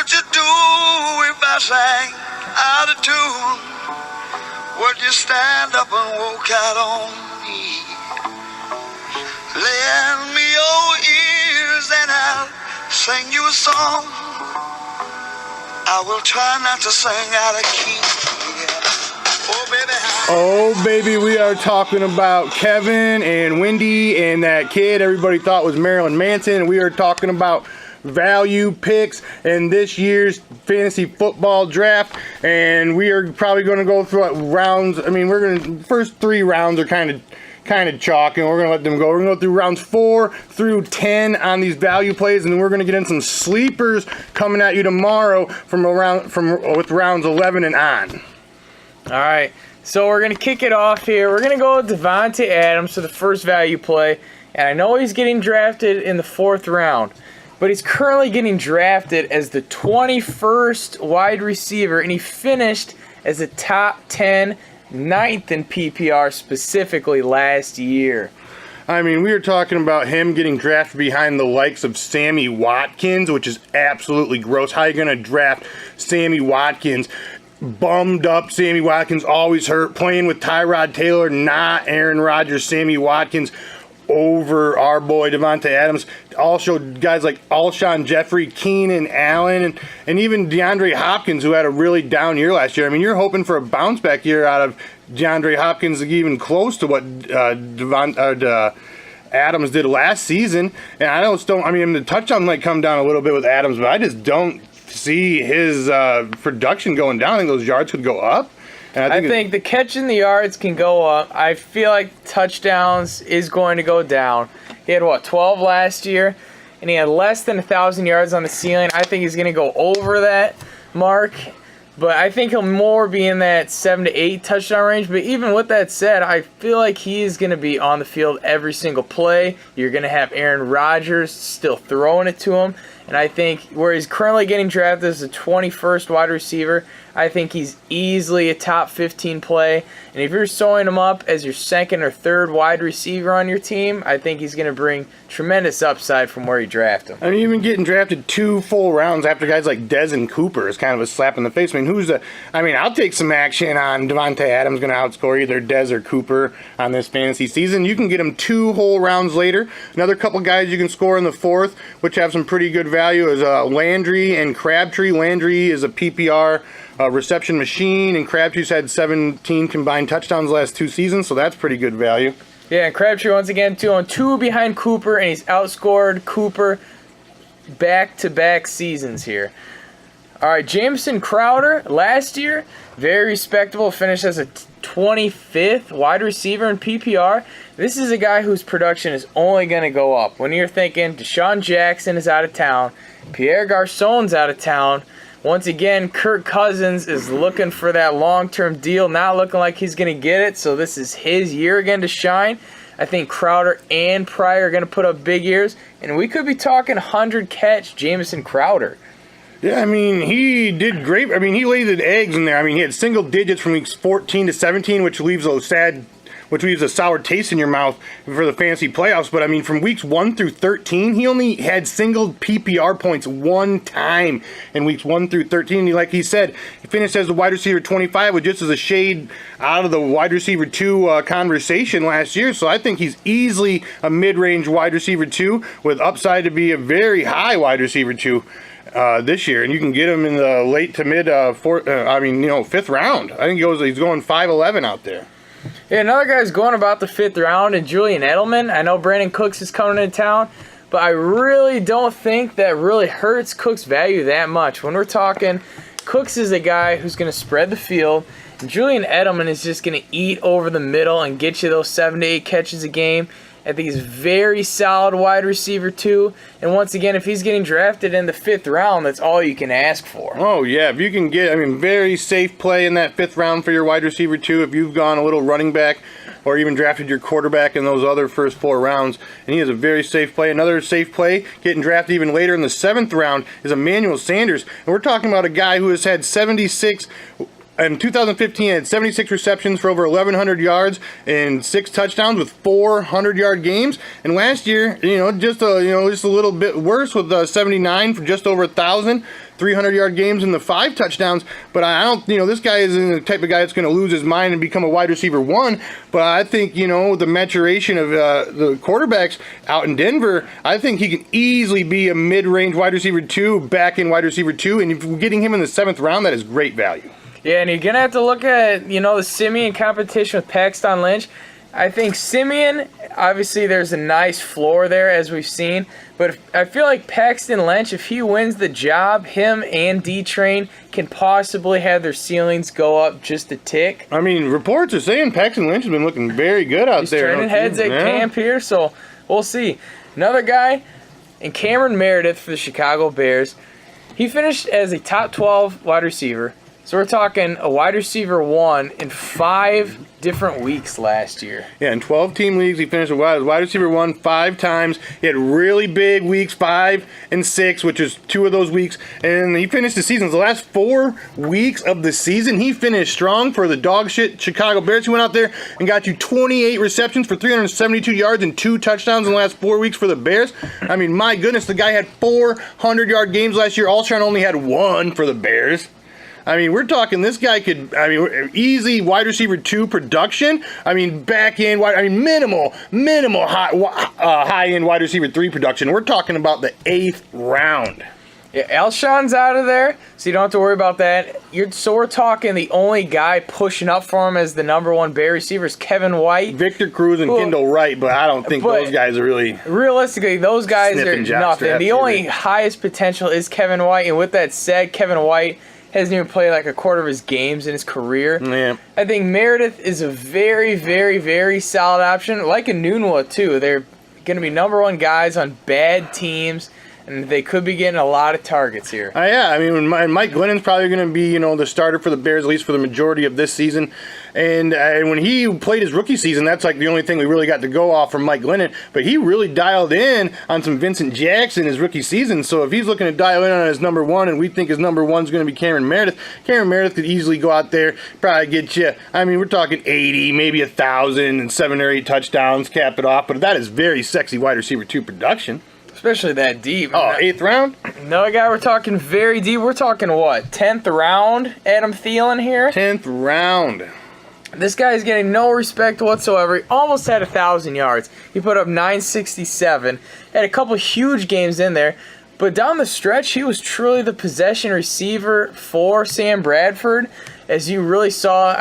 would you do if I sang out of tune? Would you stand up and walk out on me? Lend me your ears and I'll sing you a song. I will try not to sing out of key. Oh, baby, we are talking about Kevin and Wendy and that kid everybody thought was Marilyn Manson. We are talking about value picks in this year's fantasy football draft, and we are probably going to go through rounds. I mean, first 3 rounds are kind of chalk, and we're going to let them go. We're going to go through rounds 4 through 10 on these value plays, and then we're going to get in some sleepers coming at you tomorrow with rounds 11 and on. All right, so we're going to kick it off here. We're going to go with Davante Adams for the first value play, and I know he's getting drafted in the 4th round, but he's currently getting drafted as the 21st wide receiver, and he finished as a top 10 9th in PPR specifically last year. I mean, we were talking about him getting drafted behind the likes of Sammy Watkins, which is absolutely gross. How are you going to draft Sammy Watkins? Bummed up Sammy Watkins, always hurt, playing with Tyrod Taylor, not Aaron Rodgers. Sammy Watkins over our boy Davante Adams. Also guys like Alshon Jeffrey, Keenan Allen, and even DeAndre Hopkins, who had a really down year last year. I mean, you're hoping for a bounce back year out of DeAndre Hopkins, even close to what Adams did last season. And I mean, the touchdown might come down a little bit with Adams, but I just don't see his production going down. I think those yards could go up. And I think the catch and the yards can go up. I feel like touchdowns is going to go down. He had, 12 last year, and he had less than 1,000 yards on the ceiling. I think he's going to go over that mark, but I think he'll more be in that 7 to 8 touchdown range. But even with that said, I feel like he is going to be on the field every single play. You're going to have Aaron Rodgers still throwing it to him. And I think where he's currently getting drafted as the 21st wide receiver, I think he's easily a top 15 play. And if you're sewing him up as your 2nd or 3rd wide receiver on your team, I think he's going to bring tremendous upside from where you draft him. I mean, even getting drafted 2 full rounds after guys like Dez and Cooper is kind of a slap in the face. I mean, I'll take some action on Davante Adams going to outscore either Dez or Cooper on this fantasy season. You can get him 2 whole rounds later. Another couple guys you can score in the 4th, which have some pretty good value, is Landry and Crabtree. Landry is a PPR reception machine, and Crabtree's had 17 combined touchdowns the last 2 seasons, so that's pretty good value. Yeah, and Crabtree once again 2 behind Cooper, and he's outscored Cooper back-to-back seasons here. All right, Jamison Crowder last year, very respectable, finished as a 25th wide receiver in PPR. This is a guy whose production is only going to go up. When you're thinking Deshaun Jackson is out of town, Pierre Garçon's out of town, once again, Kirk Cousins is looking for that long-term deal, not looking like he's going to get it, so this is his year again to shine. I think Crowder and Pryor are going to put up big years, and we could be talking 100-catch Jamison Crowder. Yeah, I mean, he did great. I mean, he laid the eggs in there. I mean, he had single digits from weeks 14 to 17, which leaves a sour taste in your mouth for the fantasy playoffs. But, I mean, from weeks 1 through 13, he only had single PPR points 1 time in weeks 1 through 13. Like he said, he finished as the wide receiver 25, with just as a shade out of the wide receiver 2 conversation last year. So I think he's easily a mid-range wide receiver 2 with upside to be a very high wide receiver 2 this year. And you can get him in the late to mid 5th round. I think he's going 5'11" out there. Yeah, another guy's going about the 5th round, and Julian Edelman. I know Brandon Cooks is coming into town, but I really don't think that really hurts Cooks' value that much. When we're talking, Cooks is a guy who's going to spread the field, and Julian Edelman is just going to eat over the middle and get you those 7 to 8 catches a game. I think he's very solid wide receiver too. And once again, if he's getting drafted in the 5th round, that's all you can ask for. Oh, yeah. If you can get, very safe play in that 5th round for your wide receiver too. If you've gone a little running back or even drafted your quarterback in those other first 4 rounds, and he is a very safe play. Another safe play, getting drafted even later in the 7th round, is Emmanuel Sanders. And we're talking about a guy who has had 76 in 2015, he had 76 receptions for over 1,100 yards and 6 touchdowns with 400-yard games. And last year, just a little bit worse with 79 for just over 1,000. 300-yard games and the 5 touchdowns, but I don't, this guy isn't the type of guy that's going to lose his mind and become a wide receiver 1, but I think, the maturation of the quarterbacks out in Denver, I think he can easily be a mid-range wide receiver 2, back in wide receiver 2, and if we're getting him in the 7th round, that is great value. Yeah, and you're going to have to look at, the Simeon competition with Paxton Lynch. I think Simeon, obviously there's a nice floor there as we've seen, but I feel like Paxton Lynch, if he wins the job, him and D-Train can possibly have their ceilings go up just a tick. I mean, reports are saying Paxton Lynch has been looking very good out there. He's turning heads at camp here, so we'll see. Another guy, and Cameron Meredith for the Chicago Bears, he finished as a top 12 wide receiver. So we're talking a wide receiver 1 in 5 different weeks last year. Yeah, in 12-team leagues, he finished as wide receiver 1 5 times. He had really big weeks, 5 and 6, which is 2 of those weeks. And he finished the season. The last 4 weeks of the season, he finished strong for the dog shit Chicago Bears. He went out there and got you 28 receptions for 372 yards and 2 touchdowns in the last 4 weeks for the Bears. I mean, my goodness, the guy had 400-yard games last year. Alshon only had 1 for the Bears. I mean, we're talking this guy could, easy wide receiver 2 production. I mean, minimal high-end wide receiver 3 production. We're talking about the 8th round. Yeah, Alshon's out of there, so you don't have to worry about that. So we're talking the only guy pushing up for him as the number 1 Bear receiver is Kevin White. Victor Cruz and Kendall Wright, but I don't think those guys are really... Realistically, those guys are nothing. The only highest potential is Kevin White, and with that said, Kevin White hasn't even played like a quarter of his games in his career. Yeah. I think Meredith is a very, very, very solid option. Like a Nunwa, too. They're going to be number 1 guys on bad teams, and they could be getting a lot of targets here. Yeah, I mean, Mike Glennon's probably going to be, the starter for the Bears, at least for the majority of this season. And when he played his rookie season, that's like the only thing we really got to go off from Mike Glennon. But he really dialed in on some Vincent Jackson his rookie season. So if he's looking to dial in on his number 1, and we think his number 1 is going to be Cameron Meredith could easily go out there, probably get you, we're talking 80, maybe 1,000, and 7 or 8 touchdowns, cap it off. But that is very sexy wide receiver 2 production. Especially that deep. Oh, 8th round? Another guy we're talking very deep. We're talking what? 10th round? Adam Thielen here? 10th round. This guy is getting no respect whatsoever. He almost had 1,000 yards. He put up 967. Had a couple huge games in there. But down the stretch, he was truly the possession receiver for Sam Bradford. As you really saw,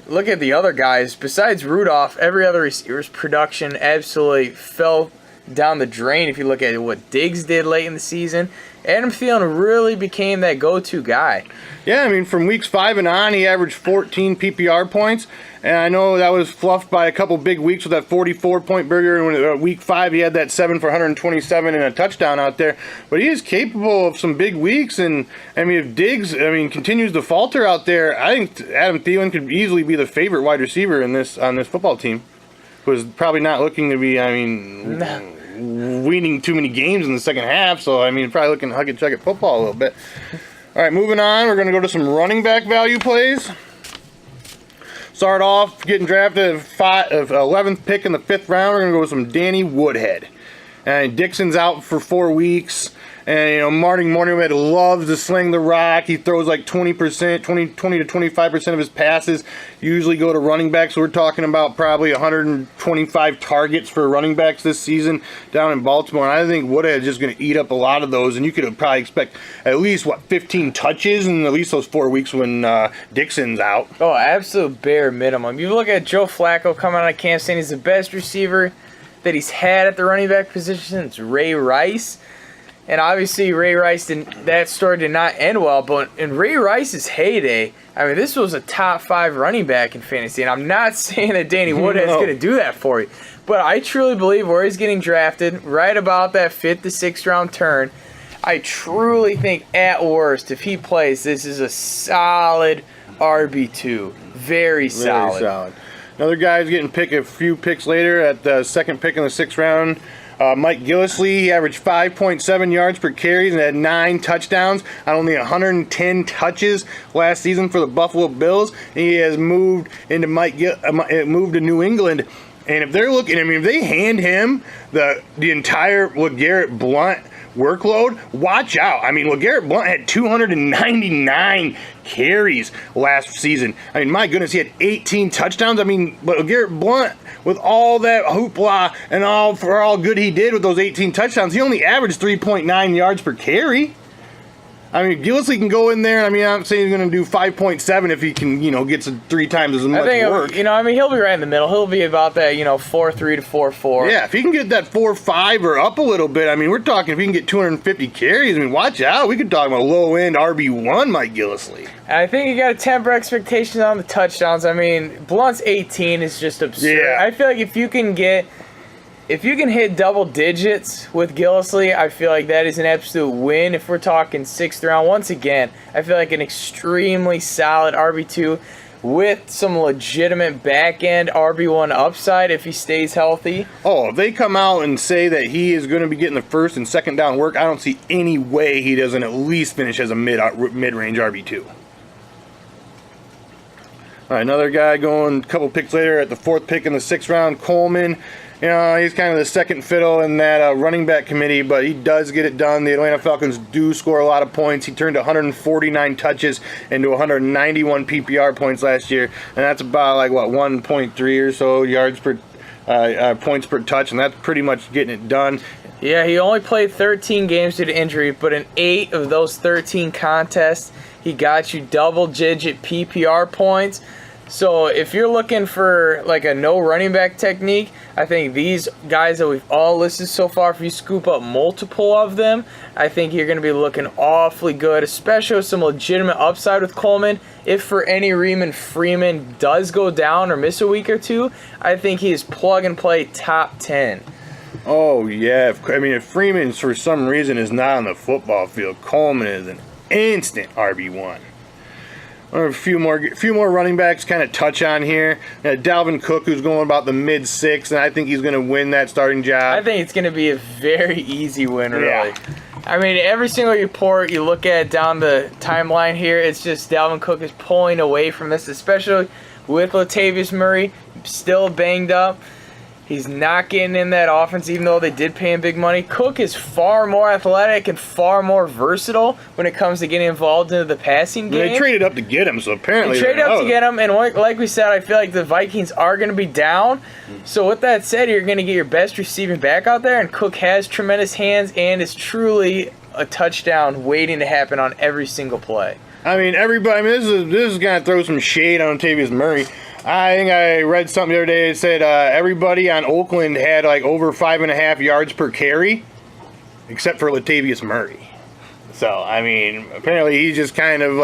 look at the other guys. Besides Rudolph, every other receiver's production absolutely fell down the drain. If you look at what Diggs did late in the season, Adam Thielen really became that go-to guy. Yeah, from weeks 5 and on, he averaged 14 PPR points, and I know that was fluffed by a couple big weeks with that 44-point burger, and week 5 he had that 7 for 127 and a touchdown out there, but he is capable of some big weeks, and if Diggs, continues to falter out there, I think Adam Thielen could easily be the favorite wide receiver on this football team, who's probably not looking to be, winning too many games in the second half, so probably looking hug and chuck at football a little bit. All right, moving on, we're going to go to some running back value plays. Start off getting drafted at 11th pick in the 5th round. We're going to go with some Danny Woodhead. And Dixon's out for 4 weeks. And, Martin Morninghead loves to sling the rock. He throws like 20% to 25% of his passes usually go to running backs. So we're talking about probably 125 targets for running backs this season down in Baltimore. And I think Woodhead is just going to eat up a lot of those. And you could probably expect at least, 15 touches in at least those 4 weeks when Dixon's out. Oh, absolute bare minimum. You look at Joe Flacco coming out of camp saying he's the best receiver that he's had at the running back position. It's Ray Rice. And obviously, Ray Rice that story did not end well. But in Ray Rice's heyday, this was a top 5 running back in fantasy. And I'm not saying that Danny Woodhead's going to do that for you. But I truly believe where he's getting drafted, right about that 5th to 6th round turn, I truly think at worst, if he plays, this is a solid RB2. Very solid. Very solid. Another guy's getting picked a few picks later at the 2nd pick in the 6th round. Mike Gillislee, he averaged 5.7 yards per carries and had 9 touchdowns on only 110 touches last season for the Buffalo Bills. He has moved into moved to New England. And if they're looking, I mean, if they hand him the entire LeGarrette Blount workload, watch out. I mean, LeGarrette Blount had 299 carries last season. I mean, my goodness, he had 18 touchdowns. I mean, but LeGarrette Blount, with all that hoopla and all good he did with those 18 touchdowns, he only averaged 3.9 yards per carry. I mean, Gillislee can go in there. I mean, I'm saying he's going to do 5.7 if he can, gets 3 times as much work. I mean, he'll be right in the middle. He'll be about that, 4.3 to 4.4. Yeah, if he can get that 4.5 or up a little bit, I mean, we're talking if he can get 250 carries. I mean, watch out. We could talk about low-end RB1 Mike Gillislee. I think you got to temper expectations on the touchdowns. I mean, Blunt's 18 is just absurd. Yeah. I feel like if you can hit double digits with Gillislee, I feel like that is an absolute win. If we're talking 6th round, once again, I feel like an extremely solid RB2 with some legitimate back-end RB1 upside if he stays healthy. Oh, if they come out and say that he is going to be getting the 1st and 2nd down work, I don't see any way he doesn't at least finish as a mid-range RB2. All right, another guy going a couple picks later at the 4th pick in the 6th round, Coleman. He's kind of the second fiddle in that running back committee, but he does get it done. The Atlanta Falcons do score a lot of points. He turned 149 touches into 191 PPR points last year, and that's about 1.3 or so yards per points per touch, and that's pretty much getting it done. Yeah, he only played 13 games due to injury, but in 8 of those 13 contests, he got you double-digit PPR points. So if you're looking for a no running back technique, I think these guys that we've all listed so far, if you scoop up multiple of them, I think you're going to be looking awfully good, especially with some legitimate upside with Coleman. If for any reason Freeman does go down or miss a week or two, I think he is plug and play top 10. Oh, yeah. If Freeman, for some reason, is not on the football field, Coleman is an instant RB1. A few more running backs kind of touch on here. Dalvin Cook, who's going about the mid-6, and I think he's going to win that starting job. I think it's going to be a very easy win, really. Yeah. I mean, every single report you look at down the timeline here, it's just Dalvin Cook is pulling away from this, especially with Latavius Murray still banged up. He's not getting in that offense, even though they did pay him big money. Cook is far more athletic and far more versatile when it comes to getting involved into the passing game. They traded up to get him, so apparently they traded up to get him, and like we said, I feel like the Vikings are going to be down. So with that said, you're going to get your best receiving back out there, and Cook has tremendous hands and is truly a touchdown waiting to happen on every single play. I mean, everybody. This is going to throw some shade on Latavius Murray. I think I read something the other day that said everybody on Oakland had over 5.5 yards per carry, except for Latavius Murray. So, I mean, apparently he's just kind of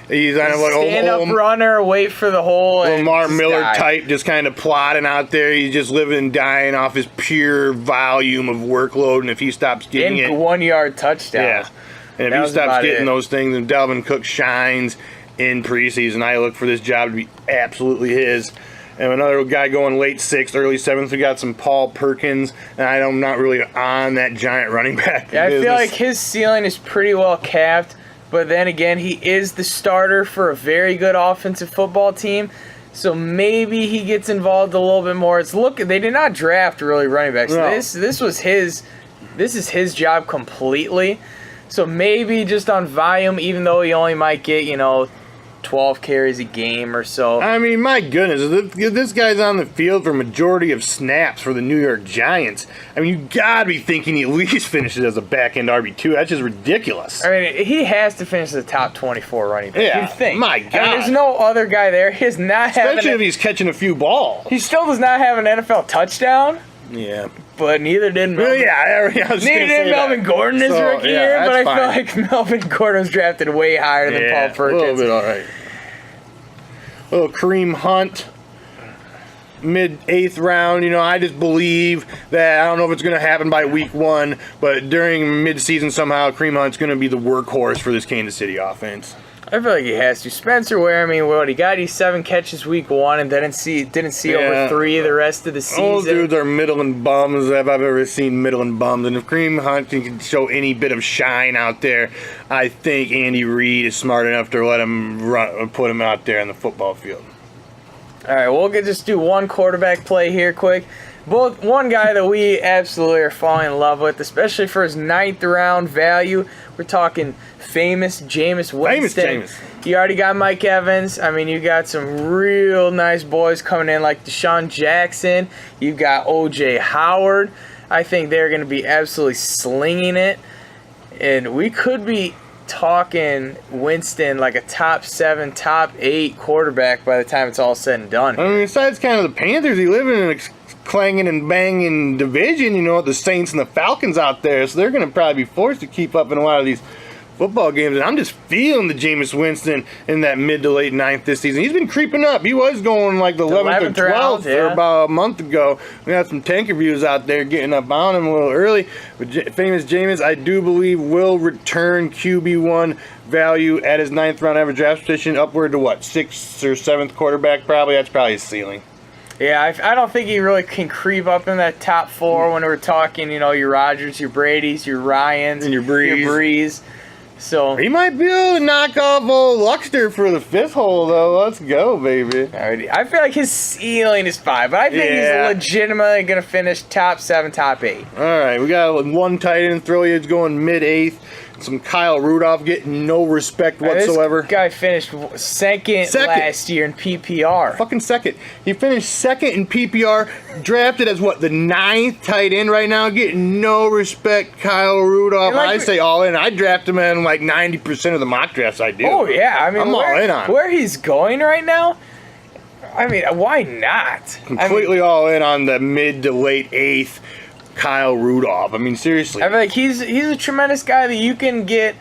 he's on stand-up runner, wait for the hole. Lamar Miller type, just kind of plodding out there. He's just living and dying off his pure volume of workload, and if he stops getting it... 1-yard touchdown. Yeah. And if he stops getting those things, and Dalvin Cook shines in preseason, I look for this job to be absolutely his. And another guy going late 6th, early 7th, we got some Paul Perkins, and I'm not really on that giant running back. Yeah, I feel like his ceiling is pretty well capped, but then again, he is the starter for a very good offensive football team, so maybe he gets involved a little bit more. They did not draft really running backs. No. This is his job completely. So maybe just on volume, even though he only might get 12 carries a game or so. I mean, my goodness, if this guy's on the field for majority of snaps for the New York Giants, I mean, you gotta be thinking he at least finishes as a back-end RB2. That's just ridiculous. I mean, he has to finish the top 24 running back. Yeah, You'd think. my God. I mean, there's no other guy there. He does not have Especially if he's catching a few balls. He still does not have an NFL touchdown. Yeah. But neither did Melvin. Well, yeah, neither did Melvin Gordon his rookie year, but I feel like Melvin Gordon was drafted way higher than Paul Perkins. A little bit, all right. Little Kareem Hunt. mid-8th round. You know, I just believe that, I don't know if it's going to happen by week 1, but during mid-season somehow, Kareem Hunt's going to be the workhorse for this Kansas City offense. I feel like he has to. Spencer Ware, I mean, what he got? He's 7 catches week 1 and didn't see over 3 the rest of the season. Those dudes are middling bums if I've ever seen middling bums. And if Kareem Hunt can show any bit of shine out there, I think Andy Reid is smart enough to let him put him out there on the football field. All right, we'll just do one quarterback play here quick. One guy that we absolutely are falling in love with, especially for his 9th round value. We're talking famous Jameis Winston. You already got Mike Evans. I mean, you got some real nice boys coming in like Deshaun Jackson. You got O.J. Howard. I think they're going to be absolutely slinging it. And we could be talking Winston like a top 7, top 8 quarterback by the time it's all said and done. I mean, besides kind of the Panthers, he lives in a clanging and banging division, you know, the Saints and the Falcons out there, so they're going to probably be forced to keep up in a lot of these football games. And I'm just feeling the Jameis Winston in that mid to late 9th this season. He's been creeping up. He was going like the 11th or 12th or about a month ago. We had some tank reviews out there getting up on him a little early. But famous Jameis, I do believe, will return QB1 value at his 9th round average draft position, upward to what, 6th or 7th quarterback probably. That's probably his ceiling. Yeah, I don't think he really can creep up in that top 4 when we're talking, you know, your Rodgers, your Bradys, your Ryans, and your Breeze. So he might be able to knock off old Luxter for the 5th hole, though. Let's go, baby. I feel like his ceiling is 5, but I think he's legitimately going to finish top 7, top 8. All right, we got one tight end throw. He's going mid-8th. Some Kyle Rudolph getting no respect whatsoever. This guy finished second last year in PPR. Fucking second. He finished 2nd in PPR, drafted as what, the 9th tight end right now, getting no respect. Kyle Rudolph. I say all in. I draft him in like 90% of the mock drafts I do. Oh yeah, I mean, I'm all in on where he's going right now. I mean, why not? Completely all in on the mid to late 8th. Kyle Rudolph. I mean, seriously. I feel like he's a tremendous guy that you can get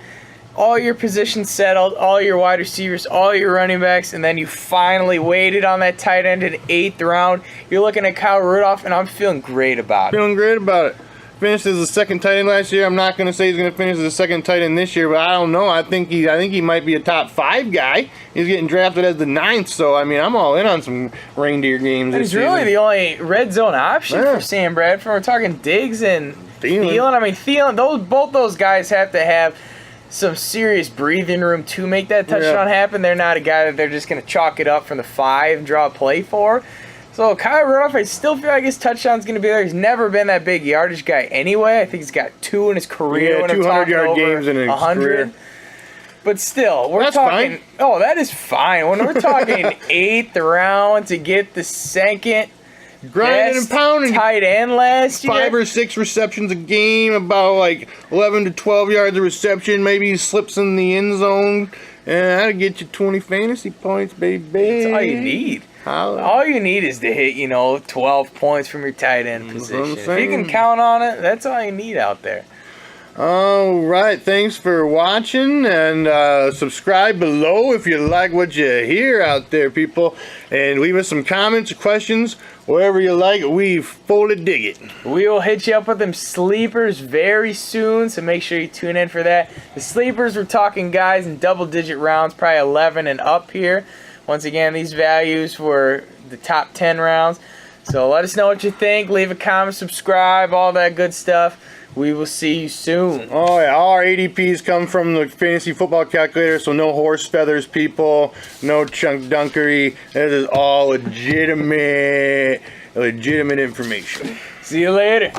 all your positions settled, all your wide receivers, all your running backs, and then you finally waited on that tight end in the 8th round. You're looking at Kyle Rudolph, and I'm feeling great about it. Feeling great about it. Finished as the 2nd tight end last year. I'm not going to say he's going to finish as the 2nd tight end this year, but I don't know. I think he might be a top 5 guy. He's getting drafted as the 9th, so I mean, I'm all in on some reindeer games. He's really the only red zone option for Sam Bradford. We're talking Diggs and Thielen. I mean, Thielen. Both those guys have to have some serious breathing room to make that touchdown happen. They're not a guy that they're just going to chalk it up from the 5 and draw a play for. So Kyle Rudolph, I still feel like his touchdown's going to be there. He's never been that big yardage guy anyway. I think he's got 2 in his career. 200-yard games in his 100. Career. But still, we're talking. Fine. Oh, that is fine. When we're talking 8th round to get the 2nd grinding and pounding tight end last year, 5 or 6 receptions a game, about like 11 to 12 yards of reception. Maybe he slips in the end zone, and that'll get you 20 fantasy points, baby. That's all you need. All you need is to hit, 12 points from your tight end position. If you can count on it, that's all you need out there. All right, thanks for watching, and subscribe below if you like what you hear out there, people, and leave us some comments or questions, wherever you like. We fully dig it. We will hit you up with them sleepers very soon, so make sure you tune in for that. The sleepers, we're talking guys in double-digit rounds, probably 11 and up here. Once again, these values were the top 10 rounds. So let us know what you think. Leave a comment, subscribe, all that good stuff. We will see you soon. Oh, yeah. All our ADPs come from the Fantasy Football Calculator, so no horse feathers, people. No chunk dunkery. This is all legitimate information. See you later.